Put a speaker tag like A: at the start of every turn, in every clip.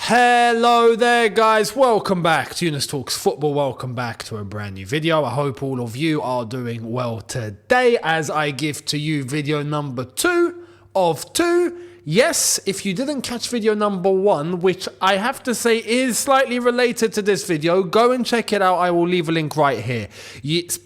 A: Hello there guys, welcome back to Younes Talks Football, welcome back to a brand new video. I hope all of you are doing well today as I give to you video number 2 of 2. Yes, if you didn't catch video number 1, which I have to say is slightly related to this video, go and check it out. I will leave a link right here. It's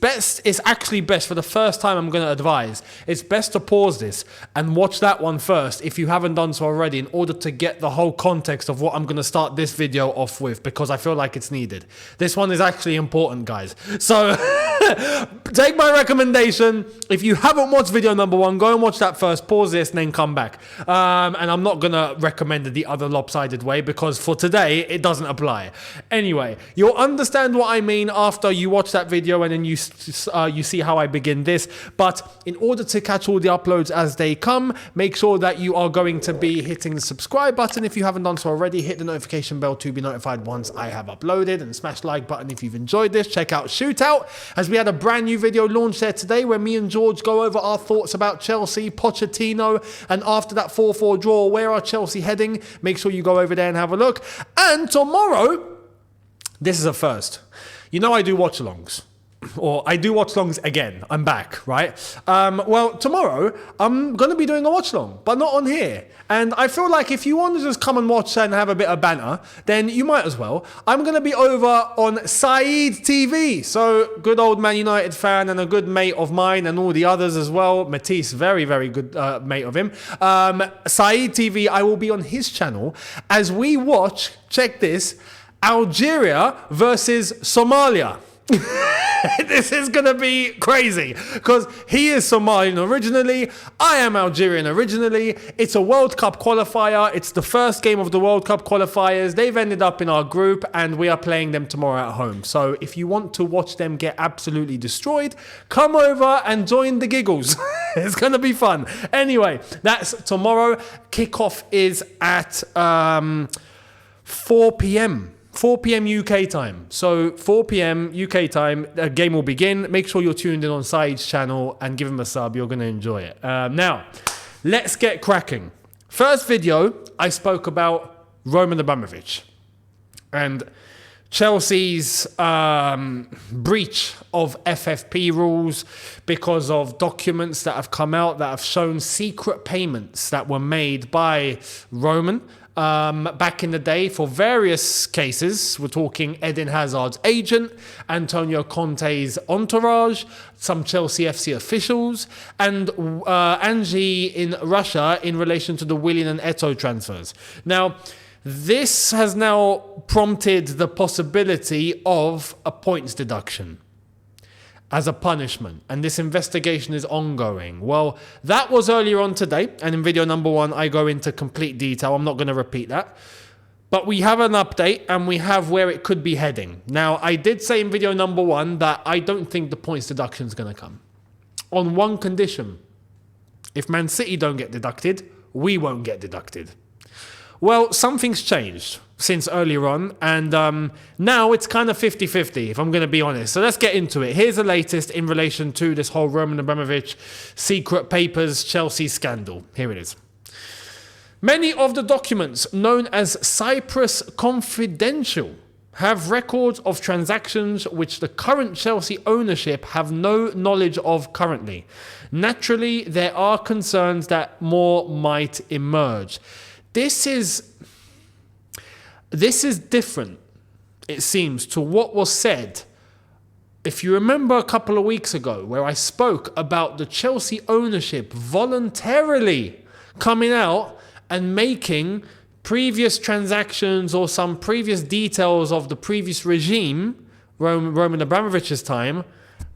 A: actually best, for the first time I'm going to advise, it's best to pause this and watch that one first if you haven't done so already, in order to get the whole context of what I'm going to start this video off with, because I feel like it's needed. This one is actually important, guys. So take my recommendation. If you haven't watched video number 1, go and watch that first, pause this and then come back. And I'm not going to recommend the other lopsided way, because for today, it doesn't apply. Anyway, you'll understand what I mean after you watch that video and then you see how I begin this. But in order to catch all the uploads as they come, make sure that you are going to be hitting the subscribe button if you haven't done so already. Hit the notification bell to be notified once I have uploaded, and smash the like button if you've enjoyed this. Check out Shootout, as we had a brand new video launched there today where me and George go over our thoughts about Chelsea, Pochettino, and after that 4-4 draw, where are Chelsea heading? Make sure you go over there and have a look. And tomorrow, this is a first. You know I do watch-alongs. Or I do watch-alongs again. I'm back, right? Well, tomorrow, I'm going to be doing a watch-along, but not on here. And I feel like if you want to just come and watch and have a bit of banter, then you might as well. I'm going to be over on Saeed TV. So, good old Man United fan and a good mate of mine, and all the others as well. Matisse, very, very good mate of him. Saeed TV, I will be on his channel as we watch, check this, Algeria versus Somalia. This is going to be crazy, because he is Somalian originally, I am Algerian originally. It's a World Cup qualifier. It's the first game of the World Cup qualifiers. They've ended up in our group and we are playing them tomorrow at home. So if you want to watch them get absolutely destroyed, come over and join the giggles. It's going to be fun. Anyway, that's tomorrow. Kickoff is at 4 p.m. 4 p.m. UK time. So 4 p.m. UK time, a game will begin. Make sure you're tuned in on Saeed's channel and give him a sub. You're going to enjoy it. Now, let's get cracking. First video, I spoke about Roman Abramovich and Chelsea's breach of FFP rules because of documents that have come out that have shown secret payments that were made by Roman back in the day for various cases. We're talking Eden Hazard's agent, Antonio Conte's entourage, some Chelsea FC officials, and Angie in Russia in relation to the Willian and Eto'o transfers. Now, this has now prompted the possibility of a points deduction as a punishment, and this investigation is ongoing. Well, that was earlier on today, and in video number 1, I go into complete detail. I'm not going to repeat that. But we have an update, and we have where it could be heading. Now, I did say in video number 1 that I don't think the points deduction is going to come. On one condition: if Man City don't get deducted, we won't get deducted. Well, something's changed since earlier on, and now it's kind of 50-50, if I'm going to be honest. So let's get into it. Here's the latest in relation to this whole Roman Abramovich secret papers Chelsea scandal. Here it is. Many of the documents known as Cyprus Confidential have records of transactions which the current Chelsea ownership have no knowledge of currently. Naturally, there are concerns that more might emerge. This is different, it seems, to what was said. If you remember a couple of weeks ago, where I spoke about the Chelsea ownership voluntarily coming out and making previous transactions or some previous details of the previous regime, Roman Abramovich's time,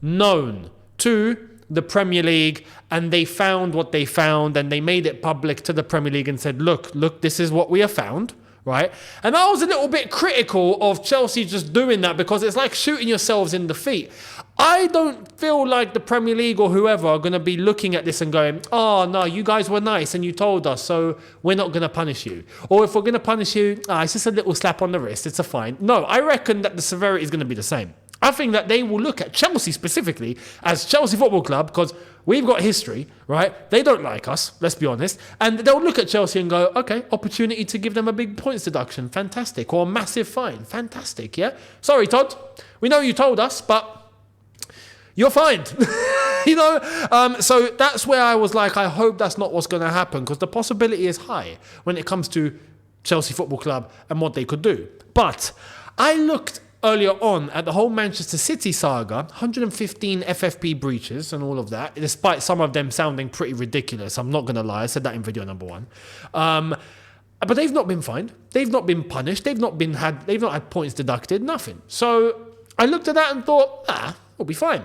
A: known to the Premier League, and they found what they found, and they made it public to the Premier League and said, look, this is what we have found, right? And I was a little bit critical of Chelsea just doing that, because it's like shooting yourselves in the feet. I don't feel like the Premier League or whoever are going to be looking at this and going, oh, no, you guys were nice and you told us, so we're not going to punish you. Or if we're going to punish you, it's just a little slap on the wrist, it's a fine. No, I reckon that the severity is going to be the same. I think that they will look at Chelsea specifically as Chelsea Football Club, because we've got history, right? They don't like us, let's be honest. And they'll look at Chelsea and go, okay, opportunity to give them a big points deduction. Fantastic. Or a massive fine. Fantastic, yeah? Sorry, Todd. We know you told us, but you're fined. So that's where I was like, I hope that's not what's going to happen, because the possibility is high when it comes to Chelsea Football Club and what they could do. But I looked earlier on at the whole Manchester City saga, 115 FFP breaches and all of that, despite some of them sounding pretty ridiculous. I'm not going to lie. I said that in video number 1. But they've not been fined. They've not been punished. They've not had points deducted. Nothing. So I looked at that and thought, we'll be fine.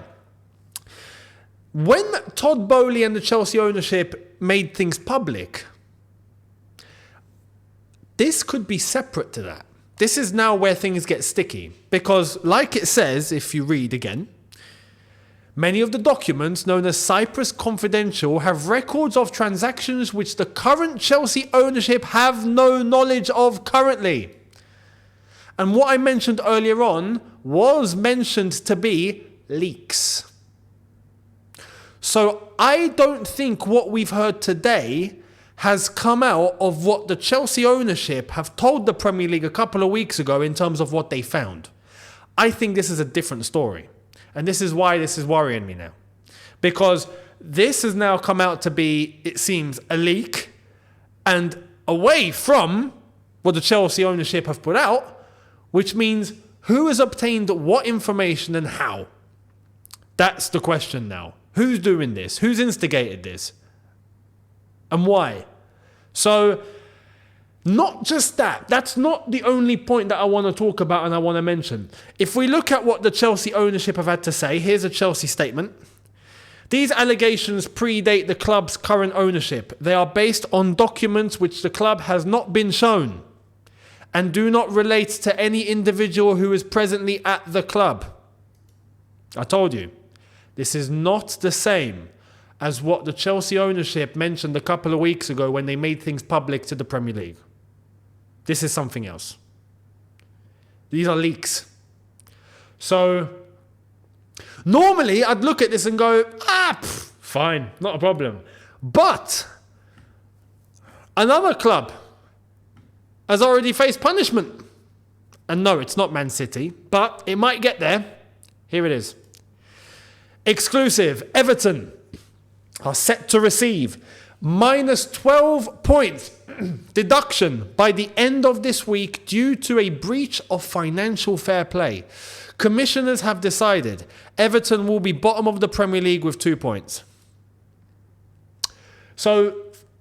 A: When Todd Boehly and the Chelsea ownership made things public, this could be separate to that. This is now where things get sticky, because like it says, if you read again, many of the documents known as Cyprus Confidential have records of transactions which the current Chelsea ownership have no knowledge of currently. And what I mentioned earlier on was mentioned to be leaks. So I don't think what we've heard today has come out of what the Chelsea ownership have told the Premier League a couple of weeks ago in terms of what they found. I think this is a different story. And this is why this is worrying me now. Because this has now come out to be, it seems, a leak, and away from what the Chelsea ownership have put out, which means who has obtained what information and how? That's the question now. Who's doing this? Who's instigated this? And why? So, not just that. That's not the only point that I want to talk about and I want to mention. If we look at what the Chelsea ownership have had to say, here's a Chelsea statement. These allegations predate the club's current ownership. They are based on documents which the club has not been shown and do not relate to any individual who is presently at the club. I told you, this is not the same as what the Chelsea ownership mentioned a couple of weeks ago when they made things public to the Premier League. This is something else. These are leaks. So, normally I'd look at this and go, fine, not a problem. But another club has already faced punishment. And no, it's not Man City, but it might get there. Here it is. Exclusive. Everton are set to receive minus 12 points deduction by the end of this week due to a breach of financial fair play. Commissioners have decided Everton will be bottom of the Premier League with 2 points. So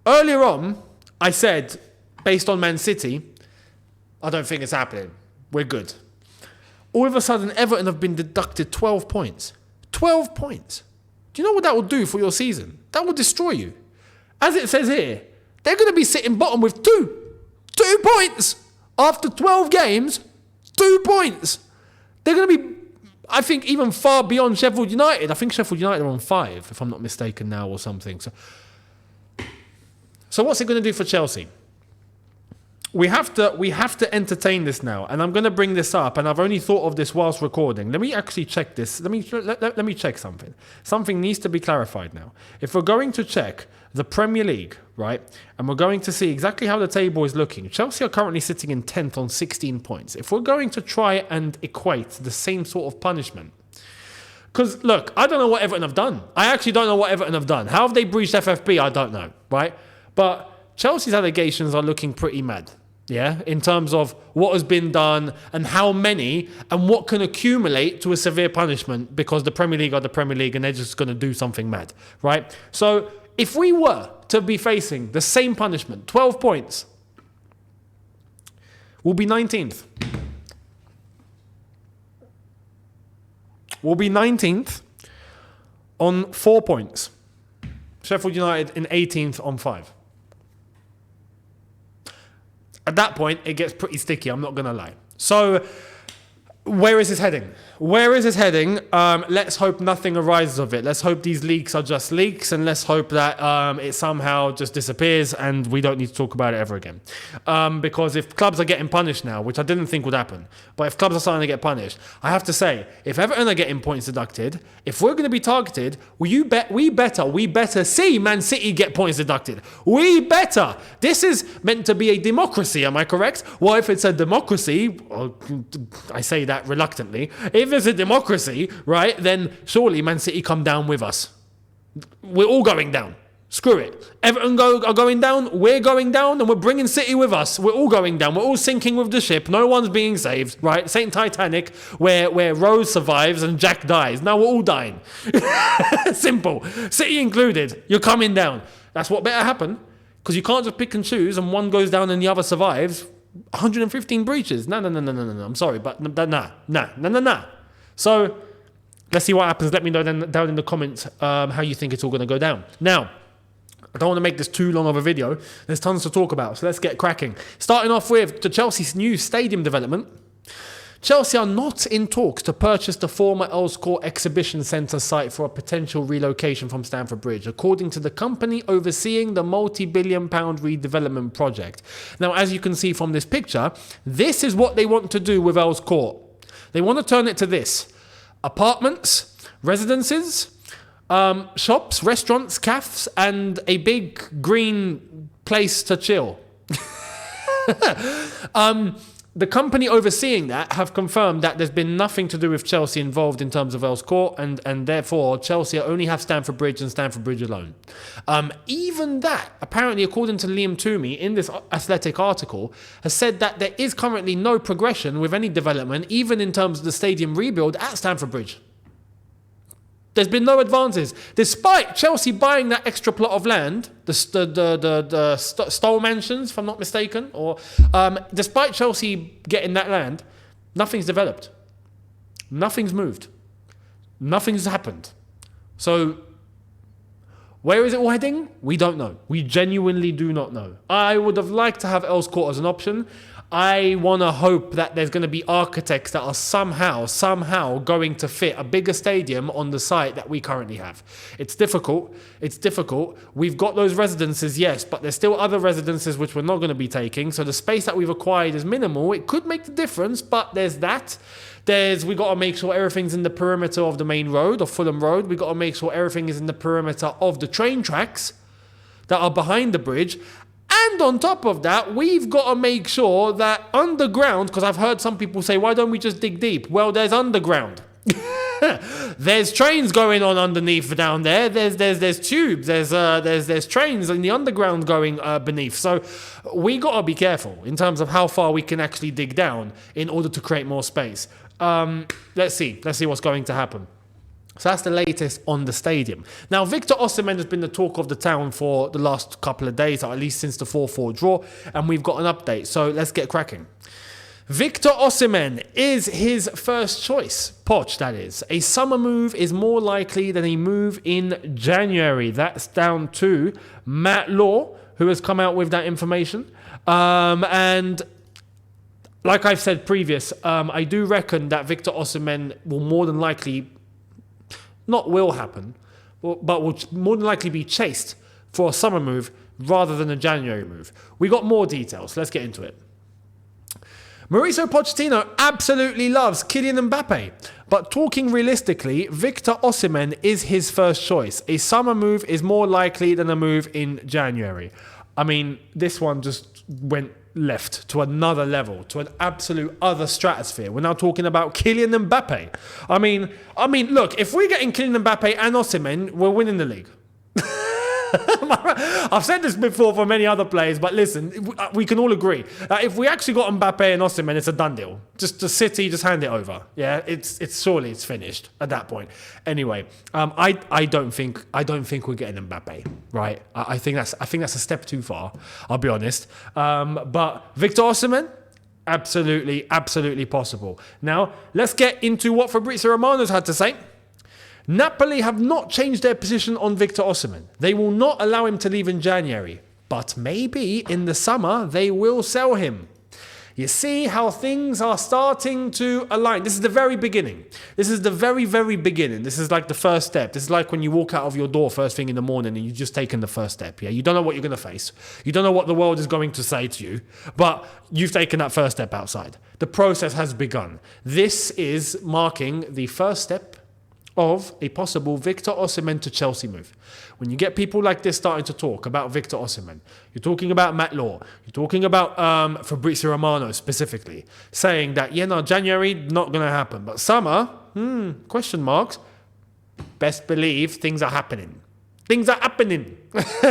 A: earlier on, I said, based on Man City, I don't think it's happening. We're good. All of a sudden, Everton have been deducted 12 points. 12 points. Do you know what that will do for your season? That will destroy you. As it says here, they're going to be sitting bottom with 2 points. After 12 games, 2 points. They're going to be, I think, even far beyond Sheffield United. I think Sheffield United are on 5, if I'm not mistaken now or something. So what's it going to do for Chelsea? We have to entertain this now, and I'm going to bring this up, and I've only thought of this whilst recording. Let me actually check this. Let me check something. Something needs to be clarified now. If we're going to check the Premier League, right, and we're going to see exactly how the table is looking, Chelsea are currently sitting in 10th on 16 points. If we're going to try and equate the same sort of punishment, because, look, I don't know what Everton have done. I actually don't know what Everton have done. How have they breached FFP? I don't know, right? But Chelsea's allegations are looking pretty mad. Yeah, in terms of what has been done and how many and what can accumulate to a severe punishment because the Premier League are the Premier League and they're just going to do something mad, right? So if we were to be facing the same punishment, 12 points, we'll be 19th. We'll be 19th on 4 points. Sheffield United in 18th on 5. At that point, it gets pretty sticky, I'm not going to lie. So, Where is this heading? Where is this heading? Let's hope nothing arises of it. Let's hope these leaks are just leaks, and let's hope that it somehow just disappears and we don't need to talk about it ever again. Because if clubs are getting punished now, which I didn't think would happen, but if clubs are starting to get punished, I have to say, if Everton are getting points deducted, if we're going to be targeted, we better see Man City get points deducted. We better. This is meant to be a democracy, am I correct? Well, if it's a democracy, well, I say that reluctantly, if it's a democracy, right, then surely Man City come down with us. We're all going down. Screw it. Everton are going down, we're going down, and we're bringing City with us. We're all going down. We're all sinking with the ship. No one's being saved, right? St. Titanic, where Rose survives and Jack dies. Now we're all dying. Simple. City included. You're coming down. That's what better happen, because you can't just pick and choose and one goes down and the other survives. 115 breaches. No. I'm sorry, but nah. So let's see what happens. Let me know down in the comments how you think it's all going to go down. Now, I don't want to make this too long of a video. There's tons to talk about, so let's get cracking. Starting off with the Chelsea's new stadium development. Chelsea are not in talks to purchase the former Earls Court Exhibition Centre site for a potential relocation from Stamford Bridge, according to the company overseeing the multi-billion-pound redevelopment project. Now, as you can see from this picture, this is what they want to do with Earls Court. They want to turn it to this: apartments, residences, shops, restaurants, cafes, and a big green place to chill. The company overseeing that have confirmed that there's been nothing to do with Chelsea involved in terms of Earls Court, and therefore Chelsea only have Stamford Bridge and Stamford Bridge alone. Even that, apparently, according to Liam Toomey in this Athletic article, has said that there is currently no progression with any development, even in terms of the stadium rebuild at Stamford Bridge. There's been no advances, despite Chelsea buying that extra plot of land, the Stoll Mansions, if I'm not mistaken, or despite Chelsea getting that land, nothing's developed, nothing's moved, nothing's happened. So where is it all heading? We don't know. We genuinely do not know. I would have liked to have Earls Court as an option. I want to hope that there's going to be architects that are somehow going to fit a bigger stadium on the site that we currently have. It's difficult. We've got those residences, yes, but there's still other residences which we're not going to be taking. So the space that we've acquired is minimal. It could make the difference, but there's that. We got to make sure everything's in the perimeter of the main road, of Fulham Road. We got to make sure everything is in the perimeter of the train tracks that are behind the bridge. And on top of that, we've got to make sure that underground, because I've heard some people say, why don't we just dig deep? Well, there's underground. There's trains going on underneath down there. There's tubes. There's trains in the underground going beneath. So we got to be careful in terms of how far we can actually dig down in order to create more space. Let's see what's going to happen. So that's the latest on the stadium. Now, Victor Osimhen has been the talk of the town for the last couple of days, or at least since the 4-4 draw, and we've got an update. So let's get cracking. Victor Osimhen is his first choice. Poch, that is. A summer move is more likely than a move in January. That's down to Matt Law, who has come out with that information. And like I've said previous, I do reckon that Victor Osimhen will more than likely... not will happen, but will more than likely be chased for a summer move rather than a January move. We got more details. Let's get into it. Mauricio Pochettino absolutely loves Kylian Mbappe, but talking realistically, Victor Osimhen is his first choice. A summer move is more likely than a move in January. I mean, this one just went left to another level, to an absolute other stratosphere. We're now talking about Kylian Mbappe. I mean, look, if we're getting Kylian Mbappe and Osimhen, we're winning the league. I've said this before for many other players, but listen, we can all agree that if we actually got Mbappe and Osimhen, it's a done deal. Just the City, just hand it over. Yeah, it's surely it's finished at that point. Anyway, I don't think we're getting Mbappe, right? I think that's a step too far. I'll be honest. But Victor Osimhen, absolutely possible. Now let's get into what Fabrizio Romano's had to say. Napoli have not changed their position on Victor Osimhen. They will not allow him to leave in January, but maybe in the summer they will sell him. You see how things are starting to align. This is the very beginning. This is the very, very beginning. This is like the first step. This is like when you walk out of your door first thing in the morning and you've just taken the first step. Yeah, you don't know what you're going to face. You don't know what the world is going to say to you, but you've taken that first step outside. The process has begun. This is marking the first step of a possible Victor Osimhen to Chelsea move. When you get people like this starting to talk about Victor Osimhen, you're talking about Matt Law, you're talking about Fabrizio Romano specifically, saying that, January, not going to happen. But summer, question marks, best believe things are happening. Things are happening.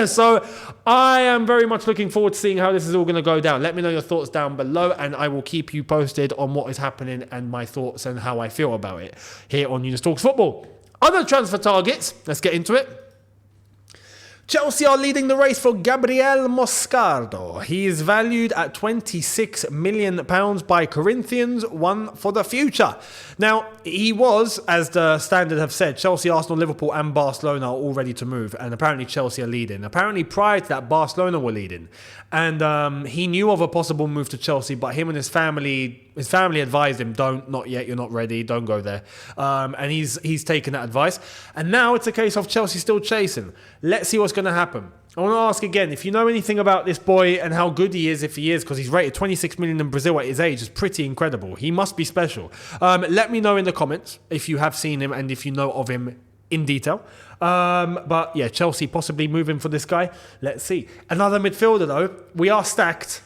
A: So I am very much looking forward to seeing how this is all going to go down. Let me know your thoughts down below and I will keep you posted on what is happening and my thoughts and how I feel about it here on Younes Talks Football. Other transfer targets, let's get into it. Chelsea are leading the race for Gabriel Moscardo. He is valued at £26 million by Corinthians, one for the future. Now, he was, as the Standard have said, Chelsea, Arsenal, Liverpool and Barcelona are all ready to move. And apparently Chelsea are leading. Apparently prior to that, Barcelona were leading. And he knew of a possible move to Chelsea, but him and his family advised him, not yet, you're not ready, don't go there. And he's taken that advice. And now it's a case of Chelsea still chasing. Let's see what's going to happen. I want to ask again, if you know anything about this boy and how good he is, if he is, because he's rated 26 million in Brazil at his age, is pretty incredible. He must be special. Let me know in the comments if you have seen him and if you know of him in detail. But yeah, Chelsea possibly moving for this guy. Let's see. Another midfielder though. We are stacked.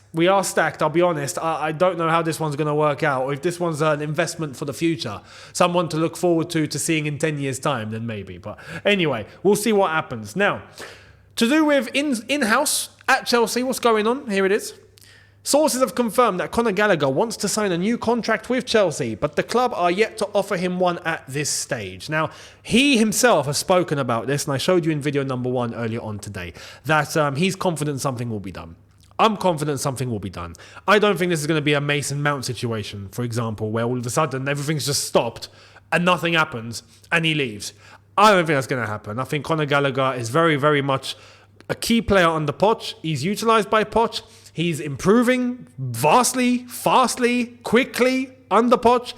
A: I'll be honest. I don't know how this one's going to work out. Or if this one's an investment for the future. Someone to look forward to seeing in 10 years time, then maybe. But anyway, we'll see what happens. Now, to do with in-house at Chelsea, what's going on? Here it is. Sources have confirmed that Conor Gallagher wants to sign a new contract with Chelsea, but the club are yet to offer him one at this stage. Now, he himself has spoken about this, and I showed you in video number 1 earlier on today, that he's confident something will be done. I'm confident something will be done. I don't think this is going to be a Mason Mount situation, for example, where all of a sudden everything's just stopped and nothing happens and he leaves. I don't think that's going to happen. I think Conor Gallagher is very, very much a key player on the Poch. He's utilised by Poch. He's improving vastly, fastly, quickly under Poch.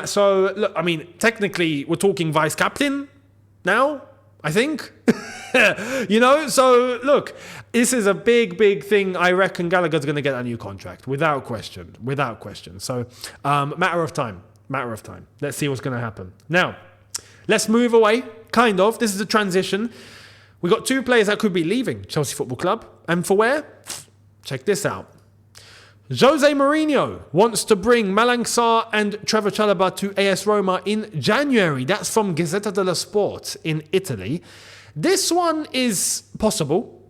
A: So, look, I mean, technically, we're talking vice-captain now, I think. So, look, this is a big, big thing. I reckon Gallagher's going to get a new contract, without question. So, matter of time. Let's see what's going to happen. Now, let's move away, kind of. This is a transition. We've got 2 players that could be leaving Chelsea Football Club. And for where? Check this out. Jose Mourinho wants to bring Malang Sarr and Trevor Chalobah to AS Roma in January. That's from Gazzetta dello Sport in Italy. This one is possible,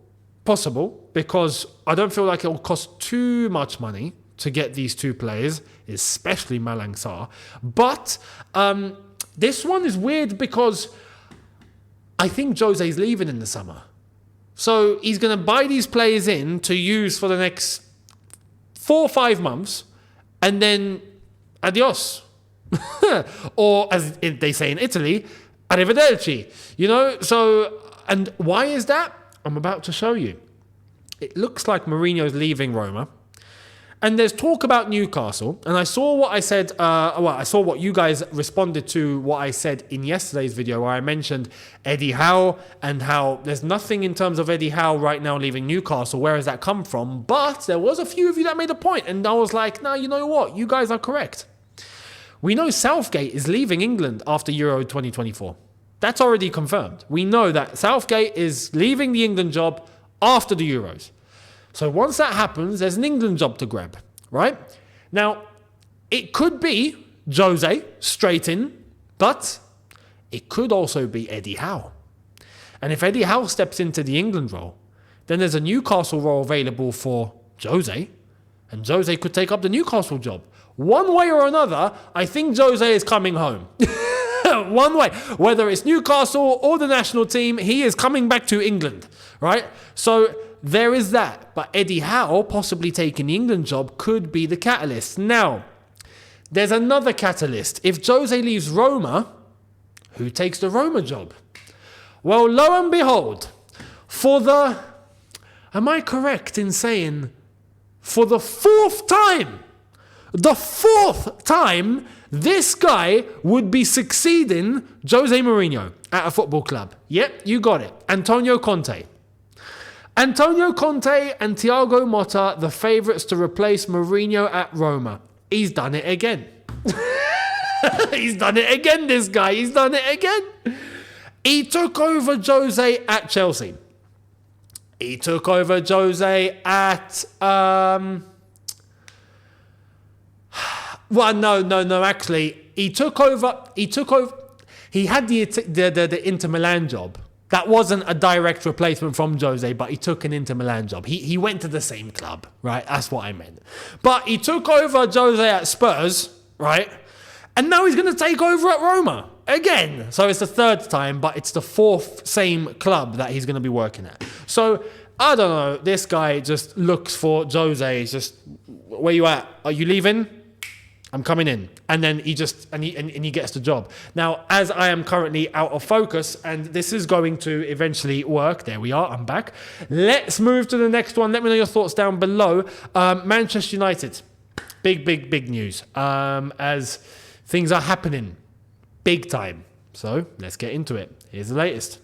A: because I don't feel like it will cost too much money to get these 2 players, especially Malang Sarr. But this one is weird because I think Jose's leaving in the summer. So he's going to buy these players in to use for the next 4 or 5 months and then adios. Or as they say in Italy, arrivederci. So, and why is that? I'm about to show you. It looks like Mourinho's leaving Roma. And there's talk about Newcastle, and I saw what I said, I saw what you guys responded to what I said in yesterday's video where I mentioned Eddie Howe and how there's nothing in terms of Eddie Howe right now leaving Newcastle. Where has that come from? But there was a few of you that made a point, and I was like, no, you know what? You guys are correct. We know Southgate is leaving England after Euro 2024. That's already confirmed. We know that Southgate is leaving the England job after the Euros. So once that happens, there's an England job to grab, right? Now, it could be Jose straight in, but it could also be Eddie Howe. And if Eddie Howe steps into the England role, then there's a Newcastle role available for Jose, and Jose could take up the Newcastle job. One way or another, I think Jose is coming home. One way. Whether it's Newcastle or the national team, he is coming back to England, right? So there is that. But Eddie Howe possibly taking the England job could be the catalyst. Now, there's another catalyst. If Jose leaves Roma, who takes the Roma job? Well, lo and behold, am I correct in saying, for the 4th time The fourth time this guy would be succeeding Jose Mourinho at a football club. Yep, you got it. Antonio Conte. Antonio Conte and Thiago Motta, the favourites to replace Mourinho at Roma. He's done it again. He's done it again, this guy. He's done it again. He took over Jose at Chelsea. He took over Jose at... Well, no. Actually, he took over. He had the Inter Milan job. That wasn't a direct replacement from Jose, but he took an Inter Milan job. He went to the same club, right? That's what I meant. But he took over Jose at Spurs, right? And now he's going to take over at Roma again. So it's the third time, but it's the fourth same club that he's going to be working at. So I don't know. This guy just looks for Jose. He's just, where you at? Are you leaving? I'm coming in. And then he just, and he gets the job. Now, as I am currently out of focus, and this is going to eventually work. There we are, I'm back. Let's move to the next one. Let me know your thoughts down below. Manchester United. Big news. As things are happening. Big time. So, let's get into it. Here's the latest.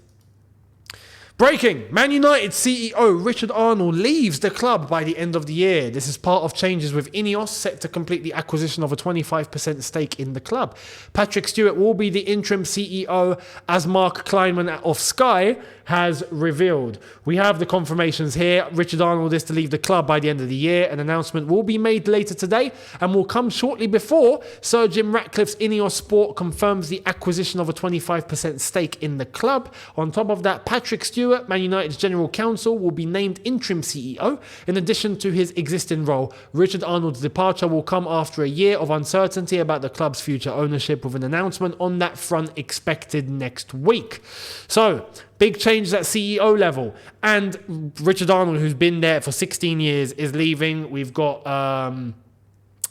A: Breaking! Man United CEO Richard Arnold leaves the club by the end of the year. This is part of changes with Ineos set to complete the acquisition of a 25% stake in the club. Patrick Stewart will be the interim CEO, as Mark Kleinman of Sky has revealed. We have the confirmations here. Richard Arnold is to leave the club by the end of the year. An announcement will be made later today and will come shortly before Sir Jim Ratcliffe's Ineos Sport confirms the acquisition of a 25% stake in the club. On top of that, Patrick Stewart, Man United's general counsel, will be named interim CEO. In addition to his existing role, Richard Arnold's departure will come after a year of uncertainty about the club's future ownership, with an announcement on that front expected next week. So, big changes at CEO level. And Richard Arnold, who's been there for 16 years, is leaving. We've got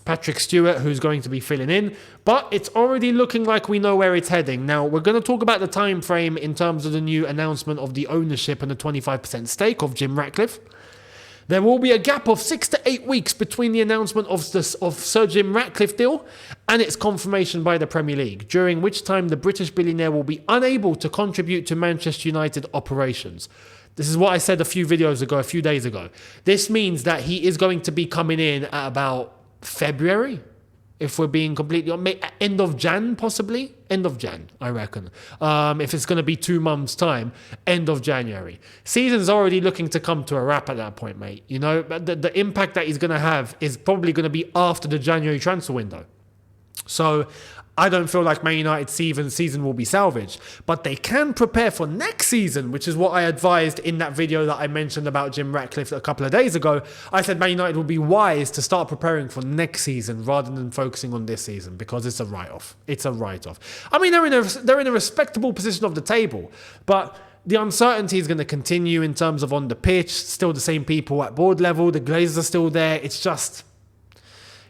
A: Patrick Stewart, who's going to be filling in. But it's already looking like we know where it's heading. Now, we're going to talk about the time frame in terms of the new announcement of the ownership and the 25% stake of Jim Ratcliffe. There will be a gap of 6 to 8 weeks between the announcement of Sir Jim Ratcliffe deal and its confirmation by the Premier League, during which time the British billionaire will be unable to contribute to Manchester United operations. This is what I said a few days ago. This means that he is going to be coming in at about February, if we're being completely end of Jan, possibly end of Jan, I reckon. If it's going to be 2 months' time, end of January. Season's already looking to come to a wrap at that point, mate. You know, the impact that he's going to have is probably going to be after the January transfer window. So I don't feel like Man United's season will be salvaged, but they can prepare for next season, which is what I advised in that video that I mentioned about Jim Ratcliffe a couple of days ago. I said Man United will be wise to start preparing for next season rather than focusing on this season, because it's a write-off. It's a write-off. I mean, they're in a respectable position of the table, but the uncertainty is going to continue in terms of on the pitch. Still the same people at board level. The Glazers are still there. It's just,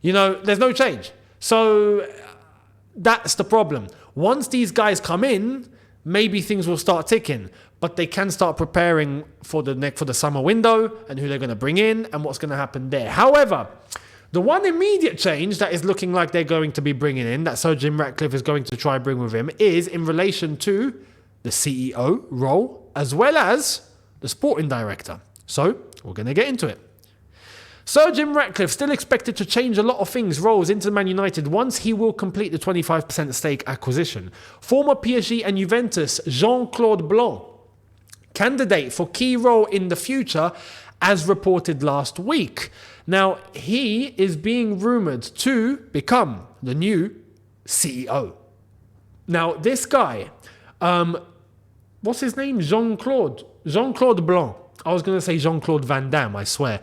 A: you know, there's no change. So that's the problem. Once these guys come in, maybe things will start ticking, but they can start preparing for the summer window and who they're going to bring in and what's going to happen there. However, the one immediate change that is looking like they're going to be bringing in, that Sir Jim Ratcliffe is going to try bring with him, is in relation to the CEO role as well as the sporting director. So we're going to get into it. Sir Jim Ratcliffe still expected to change a lot of things roles into Man United once he will complete the 25% stake acquisition. Former PSG and Juventus Jean-Claude Blanc, candidate for key role in the future, as reported last week. Now, he is being rumoured to become the new CEO. Now, this guy, what's his name? Jean-Claude Blanc. I was going to say Jean-Claude Van Damme, I swear.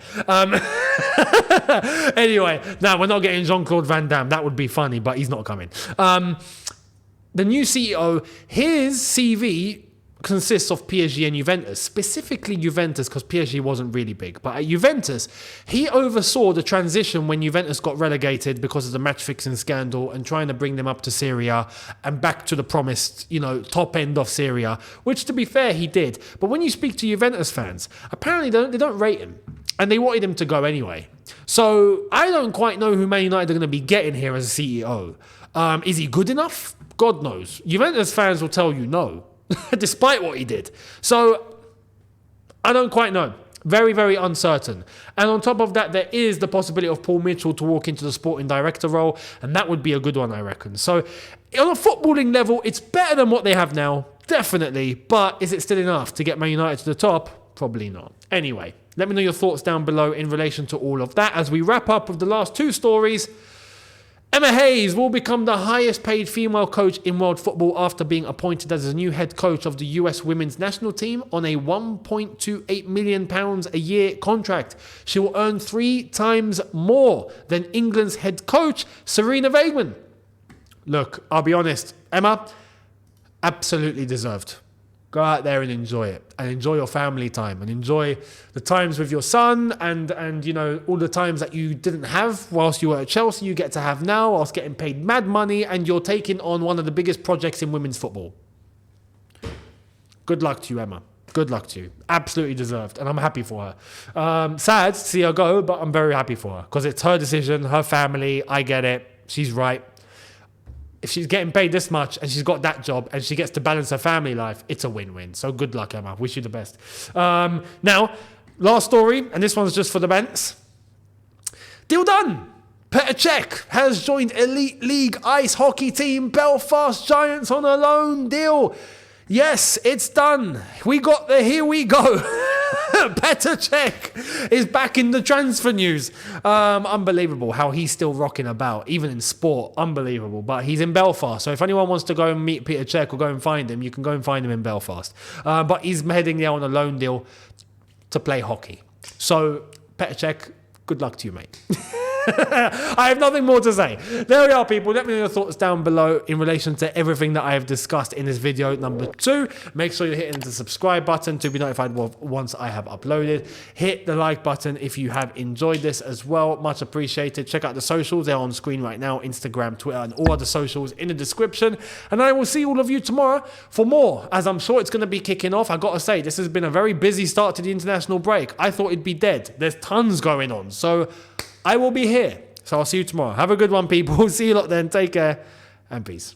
A: Anyway, no, we're not getting Jean-Claude Van Damme. That would be funny, but he's not coming. The new CEO, his CV consists of PSG and Juventus, specifically Juventus because PSG wasn't really big. But at Juventus, he oversaw the transition when Juventus got relegated because of the match-fixing scandal and trying to bring them up to Serie A and back to the promised, top end of Serie A, which, to be fair, he did. But when you speak to Juventus fans, apparently they don't rate him. And they wanted him to go anyway. So I don't quite know who Man United are going to be getting here as a CEO. Is he good enough? God knows. Juventus fans will tell you no, despite what he did. So I don't quite know. Very, very uncertain. And on top of that, there is the possibility of Paul Mitchell to walk into the sporting director role, and that would be a good one, I reckon. So on a footballing level, it's better than what they have now, definitely. But is it still enough to get Man United to the top? Probably not. Anyway, let me know your thoughts down below in relation to all of that as we wrap up with the last two stories. Emma Hayes will become the highest paid female coach in world football after being appointed as the new head coach of the US women's national team on a £1.28 million a year contract. She will earn 3 times more than England's head coach, Serena Weigman. Look, I'll be honest, Emma, absolutely deserved. Go out there and enjoy it, and enjoy your family time, and enjoy the times with your son, and you know, all the times that you didn't have whilst you were at Chelsea, you get to have now whilst getting paid mad money, and you're taking on one of the biggest projects in women's football. Good luck to you, Emma. Good luck to you. Absolutely deserved, and I'm happy for her. Sad to see her go, but I'm very happy for her, because it's her decision, her family. I get it. She's right. If she's getting paid this much and she's got that job and she gets to balance her family life, it's a win-win. So good luck, Emma. Wish you the best. Now, last story, and this one's just for the bants. Deal done. Petr Cech has joined Elite League ice hockey team Belfast Giants on a loan deal. Yes, it's done. We got there. Here we go. Petr Cech is back in the transfer news. Unbelievable how he's still rocking about, even in sport. Unbelievable. But he's in Belfast. So if anyone wants to go and meet Petr Cech or go and find him, you can go and find him in Belfast. But he's heading there on a loan deal to play hockey. So, Petr Cech, good luck to you, mate. I have nothing more to say. There we are, people. Let me know your thoughts down below in relation to everything that I have discussed in this video number 2. Make sure you're hitting the subscribe button to be notified once I have uploaded. Hit the like button if you have enjoyed this as well. Much appreciated. Check out the socials. They're on screen right now. Instagram, Twitter, and all other socials in the description. And I will see all of you tomorrow for more, as I'm sure it's going to be kicking off. I got to say, this has been a very busy start to the international break. I thought it'd be dead. There's tons going on. So I will be here. So I'll see you tomorrow. Have a good one, people. See you lot then. Take care and peace.